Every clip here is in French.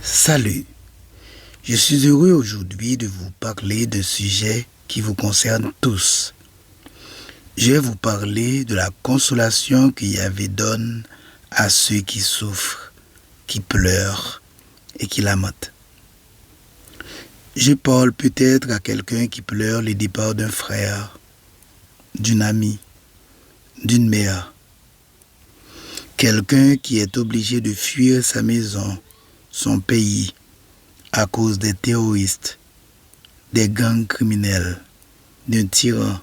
Salut, je suis heureux aujourd'hui de vous parler d'un sujet qui vous concerne tous. Je vais vous parler de la consolation que Yahvé donne à ceux qui souffrent, qui pleurent et qui lamentent. Je parle peut-être à quelqu'un qui pleure le départ d'un frère, d'une amie, d'une mère. Quelqu'un qui est obligé de fuir sa maison, son pays, à cause des terroristes, des gangs criminels, d'un tyran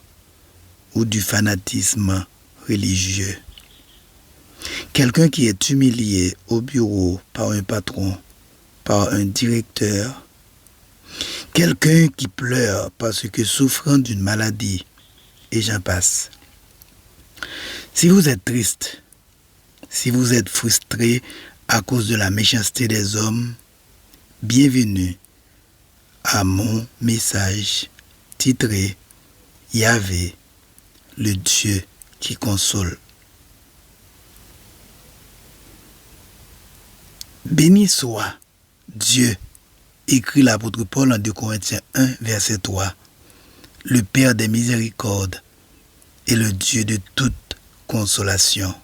ou du fanatisme religieux. Quelqu'un qui est humilié au bureau par un patron, par un directeur. Quelqu'un qui pleure parce que souffrant d'une maladie, et j'en passe. Si vous êtes triste, si vous êtes frustré à cause de la méchanceté des hommes, bienvenue à mon message titré Yahvé, le Dieu qui console. Béni soit Dieu, écrit l'apôtre Paul en 2 Corinthiens 1, verset 3, le Père des miséricordes et le Dieu de toute consolation.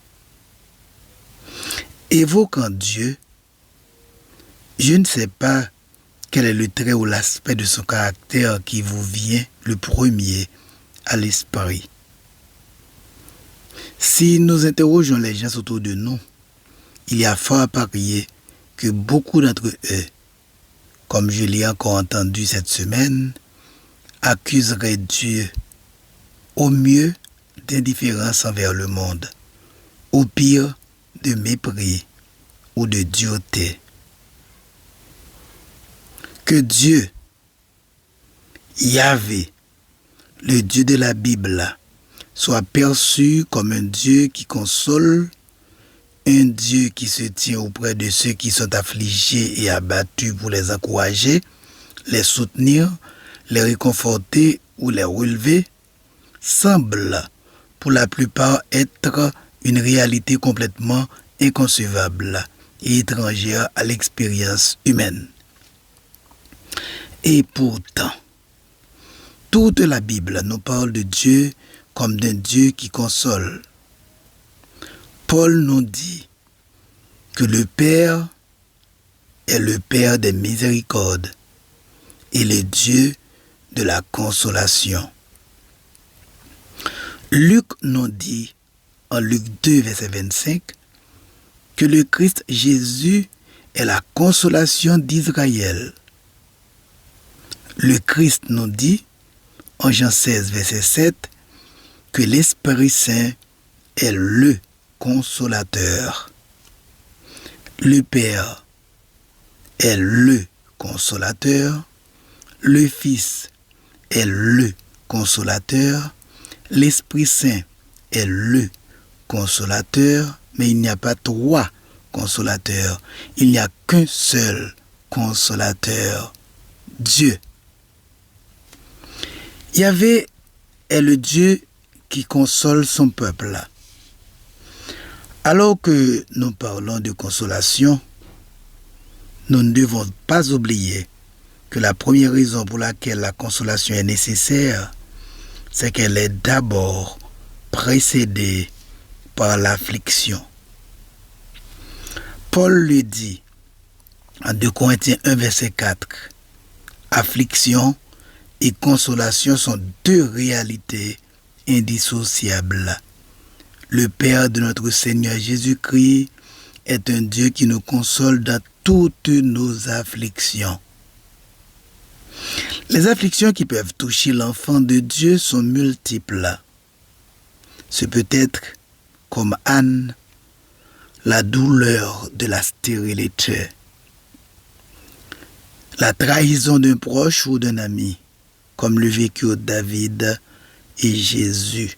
Évoquant Dieu, je ne sais pas quel est le trait ou l'aspect de son caractère qui vous vient le premier à l'esprit. Si nous interrogeons les gens autour de nous, il y a fort à parier que beaucoup d'entre eux, comme je l'ai encore entendu cette semaine, accuseraient Dieu au mieux d'indifférence envers le monde, au pire de mépris ou de dureté. Que Dieu, Yahvé, le Dieu de la Bible, soit perçu comme un Dieu qui console, un Dieu qui se tient auprès de ceux qui sont affligés et abattus pour les encourager, les soutenir, les réconforter ou les relever, semble pour la plupart être une réalité complètement inconcevable et étrangère à l'expérience humaine. Et pourtant, toute la Bible nous parle de Dieu comme d'un Dieu qui console. Paul nous dit que le Père est le Père des miséricordes et le Dieu de la consolation. Luc nous dit en Luc 2, verset 25, que le Christ Jésus est la consolation d'Israël. Le Christ nous dit, en Jean 16, verset 7, que l'Esprit Saint est le consolateur. Le Père est le consolateur, le Fils est le consolateur, l'Esprit Saint est le consolateur, mais il n'y a pas trois consolateurs, il n'y a qu'un seul consolateur, Dieu. Yahvé est le Dieu qui console son peuple. Alors que nous parlons de consolation, nous ne devons pas oublier que la première raison pour laquelle la consolation est nécessaire, c'est qu'elle est d'abord précédée par l'affliction. Paul le dit en 2 Corinthiens 1, verset 4, affliction et consolation sont deux réalités indissociables. Le Père de notre Seigneur Jésus-Christ est un Dieu qui nous console dans toutes nos afflictions. Les afflictions qui peuvent toucher l'enfant de Dieu sont multiples. Ce peut être, comme Anne, la douleur de la stérilité, la trahison d'un proche ou d'un ami, comme le vécurent David et Jésus.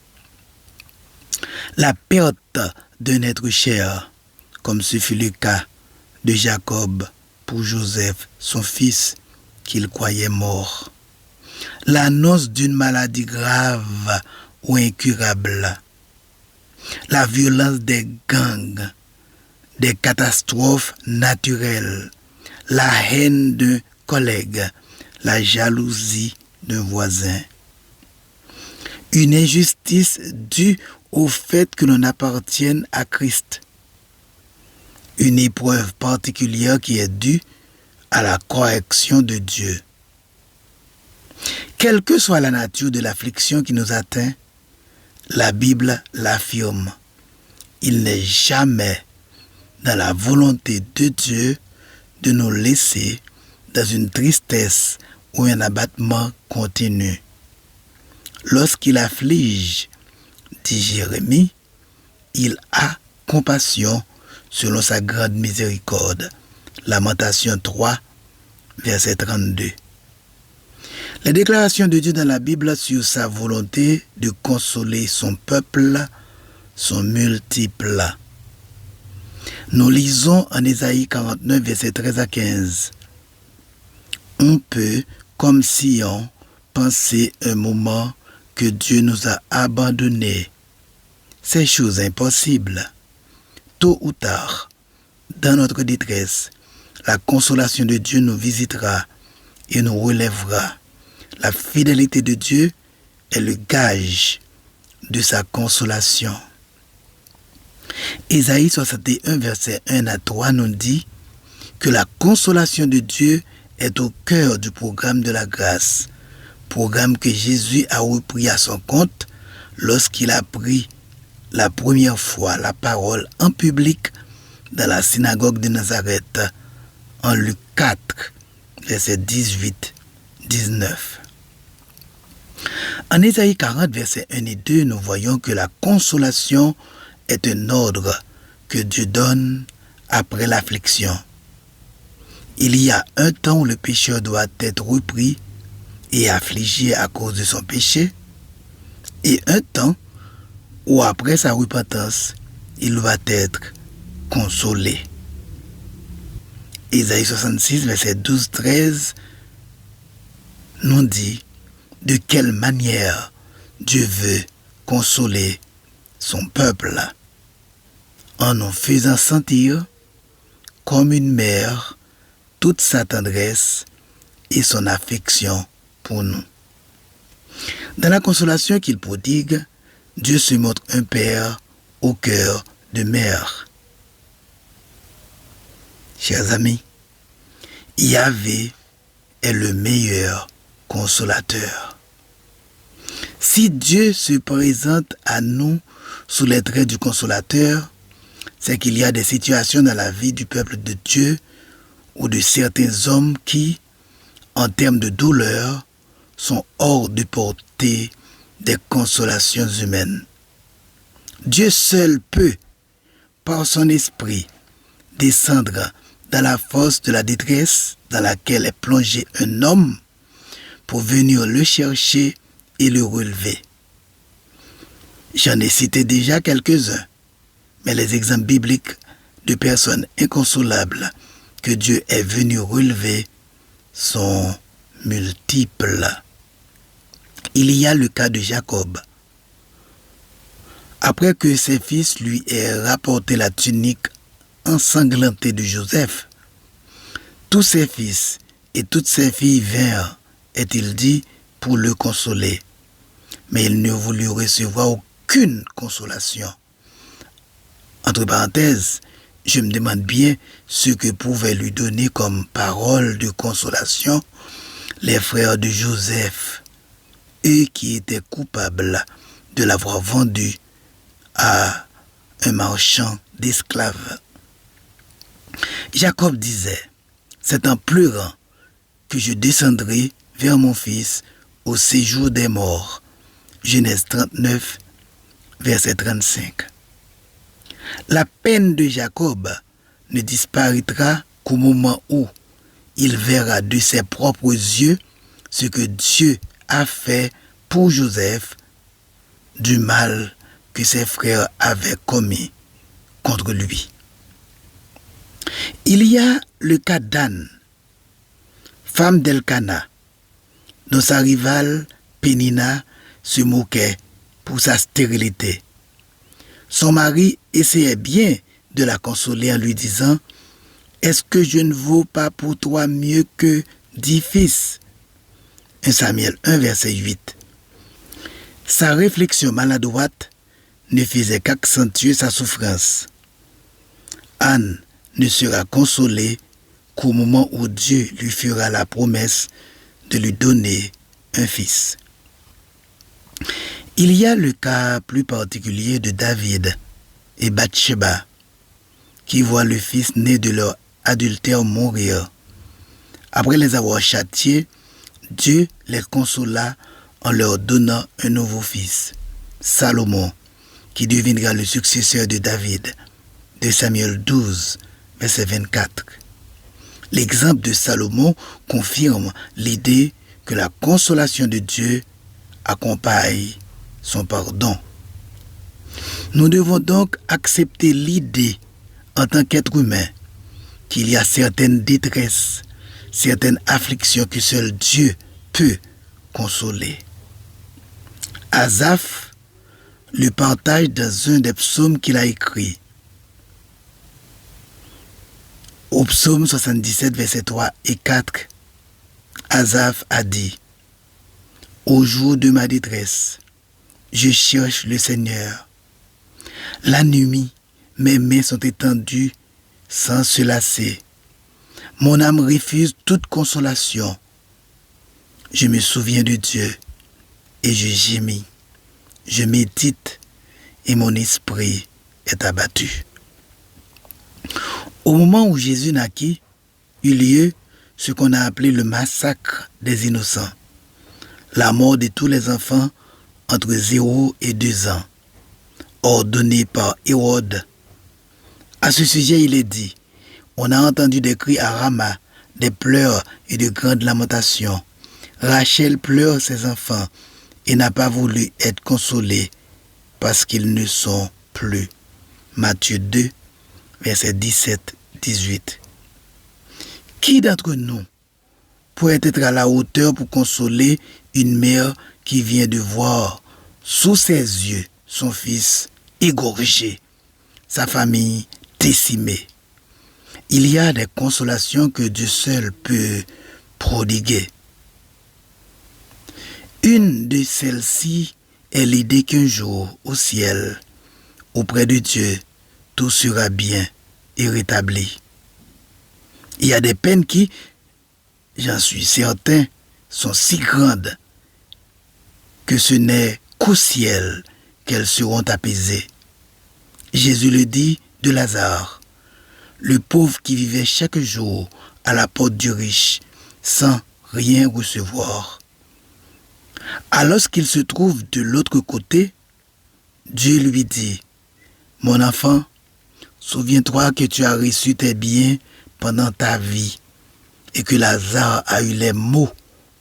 La perte d'un être cher, comme ce fut le cas de Jacob pour Joseph, son fils, qu'il croyait mort. L'annonce d'une maladie grave ou incurable. La violence des gangs, des catastrophes naturelles, la haine d'un collègue, la jalousie d'un voisin. Une injustice due au fait que l'on appartienne à Christ. Une épreuve particulière qui est due à la correction de Dieu. Quelle que soit la nature de l'affliction qui nous atteint, la Bible l'affirme. Il n'est jamais dans la volonté de Dieu de nous laisser dans une tristesse ou un abattement continu. Lorsqu'il afflige, dit Jérémie, il a compassion selon sa grande miséricorde. Lamentation 3, verset 32. Les déclarations de Dieu dans la Bible sur sa volonté de consoler son peuple sont multiples. Nous lisons en Ésaïe 49, verset 13 à 15. On peut, comme Sion, penser un moment que Dieu nous a abandonnés. C'est chose impossible. Tôt ou tard, dans notre détresse, la consolation de Dieu nous visitera et nous relèvera. La fidélité de Dieu est le gage de sa consolation. Ésaïe 61, verset 1 à 3 nous dit que la consolation de Dieu est au cœur du programme de la grâce, programme que Jésus a repris à son compte lorsqu'il a pris la première fois la parole en public dans la synagogue de Nazareth en Luc 4, verset 18-19. En Ésaïe 40, versets 1 et 2, nous voyons que la consolation est un ordre que Dieu donne après l'affliction. Il y a un temps où le pécheur doit être repris et affligé à cause de son péché, et un temps où après sa repentance, il doit être consolé. Ésaïe 66, verset 12-13 nous dit de quelle manière Dieu veut consoler son peuple, en nous faisant sentir comme une mère toute sa tendresse et son affection pour nous. Dans la consolation qu'il prodigue, Dieu se montre un père au cœur de mère. Chers amis, Yahvé est le meilleur consolateur. Si Dieu se présente à nous sous les traits du consolateur, c'est qu'il y a des situations dans la vie du peuple de Dieu ou de certains hommes qui, en termes de douleur, sont hors de portée des consolations humaines. Dieu seul peut, par son esprit, descendre dans la fosse de la détresse dans laquelle est plongé un homme pour venir le chercher et le relever. J'en ai cité déjà quelques-uns, mais les exemples bibliques de personnes inconsolables que Dieu est venu relever sont multiples. Il y a le cas de Jacob. Après que ses fils lui aient rapporté la tunique ensanglantée de Joseph, tous ses fils et toutes ses filles vinrent, est-il dit, pour le consoler. Mais il ne voulut recevoir aucune consolation. Entre parenthèses, je me demande bien ce que pouvaient lui donner comme parole de consolation les frères de Joseph, eux qui étaient coupables de l'avoir vendu à un marchand d'esclaves. Jacob disait, c'est en pleurant que je descendrai vers mon fils au séjour des morts. Genèse 39, verset 35. La peine de Jacob ne disparaîtra qu'au moment où il verra de ses propres yeux ce que Dieu a fait pour Joseph du mal que ses frères avaient commis contre lui. Il y a le cas d'Anne, femme d'Elkana, dont sa rivale Pénina se moquait pour sa stérilité. Son mari essayait bien de la consoler en lui disant « Est-ce que je ne vaux pas pour toi mieux que 10 fils? 1 Samuel 1, verset 8. Sa réflexion maladroite ne faisait qu'accentuer sa souffrance. Anne ne sera consolée qu'au moment où Dieu lui fera la promesse de lui donner un fils. Il y a le cas plus particulier de David et Bathsheba, qui voient le fils né de leur adultère mourir. Après les avoir châtiés, Dieu les consola en leur donnant un nouveau fils, Salomon, qui deviendra le successeur de David. 2 Samuel 12, verset 24. L'exemple de Salomon confirme l'idée que la consolation de Dieu accompagne son pardon. Nous devons donc accepter l'idée, en tant qu'être humain, qu'il y a certaines détresses, certaines afflictions que seul Dieu peut consoler. Asaph le partage dans un des psaumes qu'il a écrit. Au psaume 77, versets 3 et 4, Asaph a dit: au jour de ma détresse, je cherche le Seigneur. La nuit, mes mains sont étendues sans se lasser. Mon âme refuse toute consolation. Je me souviens de Dieu et je gémis. Je médite et mon esprit est abattu. Au moment où Jésus naquit, eut lieu ce qu'on a appelé le massacre des innocents, la mort de tous les enfants entre 0 et 2 ans, ordonné par Hérode. À ce sujet, il est dit: on a entendu des cris à Rama, des pleurs et de grandes lamentations. Rachel pleure ses enfants et n'a pas voulu être consolée parce qu'ils ne sont plus. Matthieu 2, versets 17-18. Qui d'entre nous pourrait être à la hauteur pour consoler une mère qui vient de voir sous ses yeux son fils égorgé, sa famille décimée? Il y a des consolations que Dieu seul peut prodiguer. Une de celles-ci est l'idée qu'un jour, au ciel, auprès de Dieu, tout sera bien et rétabli. Il y a des peines qui, j'en suis certain, sont si grandes que ce n'est qu'au ciel qu'elles seront apaisées. Jésus le dit de Lazare, le pauvre qui vivait chaque jour à la porte du riche sans rien recevoir. Alors qu'il se trouve de l'autre côté, Dieu lui dit: mon enfant, souviens-toi que tu as reçu tes biens pendant ta vie et que Lazare a eu les maux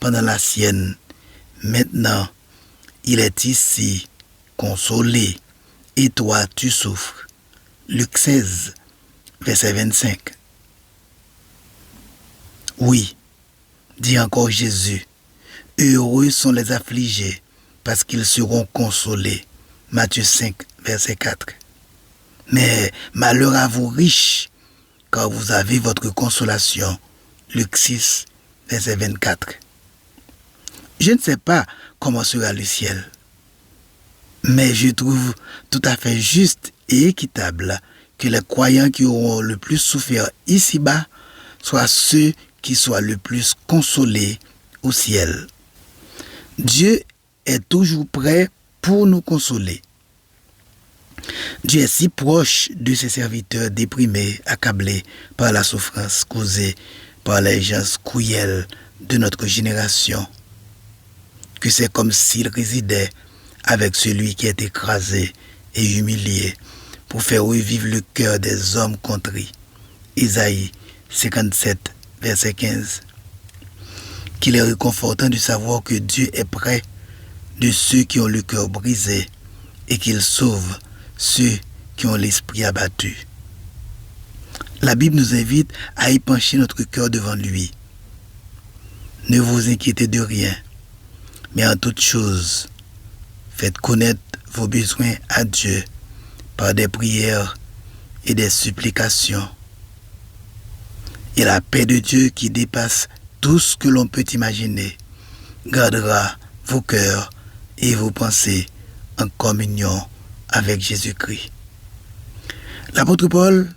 pendant la sienne. Maintenant, il est ici, consolé, et toi tu souffres. Luc 16, verset 25. Oui, dit encore Jésus, heureux sont les affligés, parce qu'ils seront consolés. Matthieu 5, verset 4. Mais malheur à vous riches, car vous avez votre consolation. Luc 6, verset 24. Je ne sais pas comment sera le ciel, mais je trouve tout à fait juste et équitable que les croyants qui auront le plus souffert ici-bas soient ceux qui soient le plus consolés au ciel. Dieu est toujours prêt pour nous consoler. Dieu est si proche de ses serviteurs déprimés, accablés par la souffrance causée par les gens cruels de notre génération, que c'est comme s'il résidait avec celui qui est écrasé et humilié pour faire revivre le cœur des hommes contrits. Isaïe 57, verset 15. Qu'il est réconfortant de savoir que Dieu est près de ceux qui ont le cœur brisé et qu'il sauve ceux qui ont l'esprit abattu. La Bible nous invite à épancher notre cœur devant lui. Ne vous inquiétez de rien, mais en toute chose, faites connaître vos besoins à Dieu par des prières et des supplications. Et la paix de Dieu qui dépasse tout ce que l'on peut imaginer gardera vos cœurs et vos pensées en communion avec Jésus-Christ. L'apôtre Paul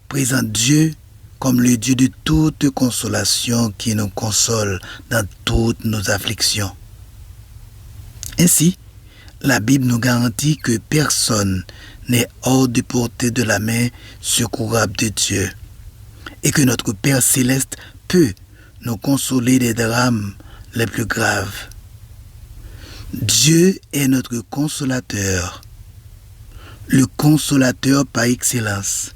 présente Dieu comme le Dieu de toute consolation qui nous console dans toutes nos afflictions. Ainsi, la Bible nous garantit que personne n'est hors de portée de la main secourable de Dieu et que notre Père céleste peut nous consoler des drames les plus graves. Dieu est notre consolateur, le consolateur par excellence.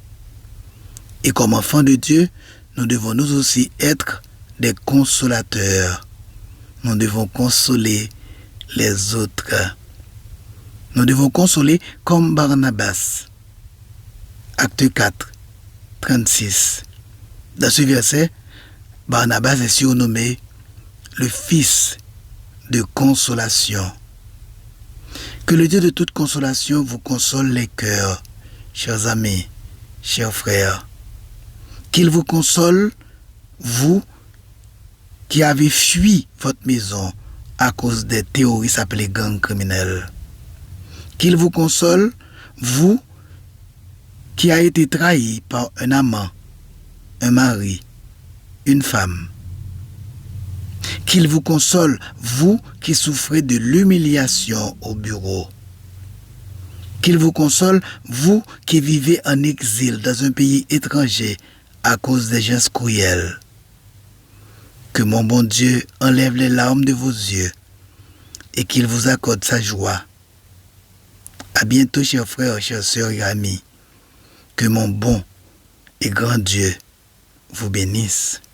Et comme enfants de Dieu, nous devons nous aussi être des consolateurs. Nous devons consoler les autres. Nous devons consoler comme Barnabas. Acte 4, 36. Dans ce verset, Barnabas est surnommé le fils de consolation. Que le Dieu de toute consolation vous console les cœurs, chers amis, chers frères. Qu'il vous console, vous qui avez fui votre maison à cause des terroristes appelés gangs criminels. Qu'il vous console, vous qui avez été trahi par un amant, un mari, une femme. Qu'il vous console, vous qui souffrez de l'humiliation au bureau. Qu'il vous console, vous qui vivez en exil dans un pays étranger à cause des gens cruels. Que mon bon Dieu enlève les larmes de vos yeux et qu'il vous accorde sa joie. À bientôt, chers frères, chères sœurs et amis. Que mon bon et grand Dieu vous bénisse.